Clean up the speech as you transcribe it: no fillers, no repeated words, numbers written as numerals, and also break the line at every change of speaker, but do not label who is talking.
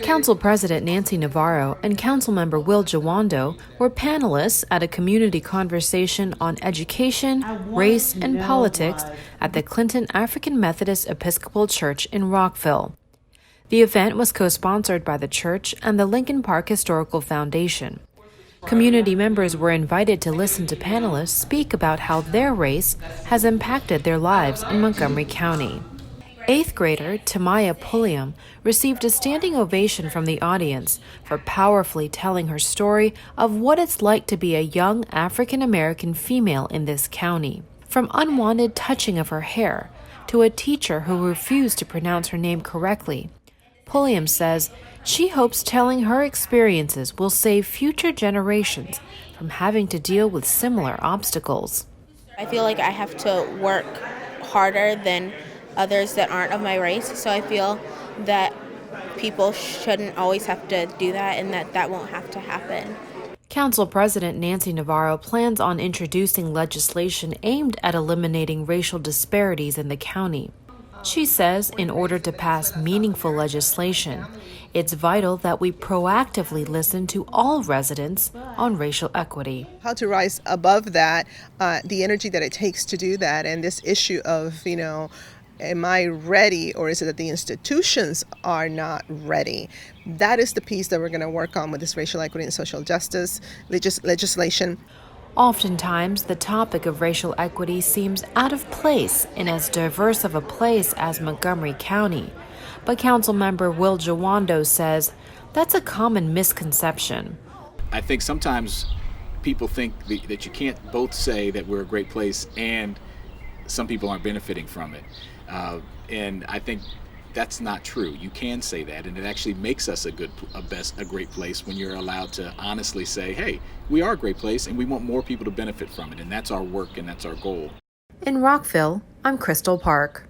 Council President Nancy Navarro and Councilmember Will Jawando were panelists at a community conversation on education, race, and politics at the Clinton African Methodist Episcopal Church in Rockville. The event was co-sponsored by the church and the Lincoln Park Historical Foundation. Community members were invited to listen to panelists speak about how their race has impacted their lives in Montgomery County. 8th grader Timaya Pulliam received a standing ovation from the audience for powerfully telling her story of what it's like to be a young African-American female in this county. From unwanted touching of her hair to a teacher who refused to pronounce her name correctly, Pulliam says she hopes telling her experiences will save future generations from having to deal with similar obstacles.
I feel like I have to work harder than others that aren't of my race, so I feel that people shouldn't always have to do that and that won't have to happen.
Council President Nancy Navarro plans on introducing legislation aimed at eliminating racial disparities in the county. She says in order to pass meaningful legislation, it's vital that we proactively listen to all residents on racial equity.
How to rise above that, the energy that it takes to do that, and this issue of, am I ready, or is it that the institutions are not ready? That is the piece that we're going to work on with this racial equity and social justice legislation.
Oftentimes, the topic of racial equity seems out of place in as diverse of a place as Montgomery County. But Councilmember Will Jawando says that's a common misconception.
I think sometimes people think that you can't both say that we're a great place and some people aren't benefiting from it. And I think that's not true. You can say that, and it actually makes us a great place when you're allowed to honestly say, hey, we are a great place and we want more people to benefit from it, and that's our work and that's our goal.
In Rockville, I'm Crystal Park.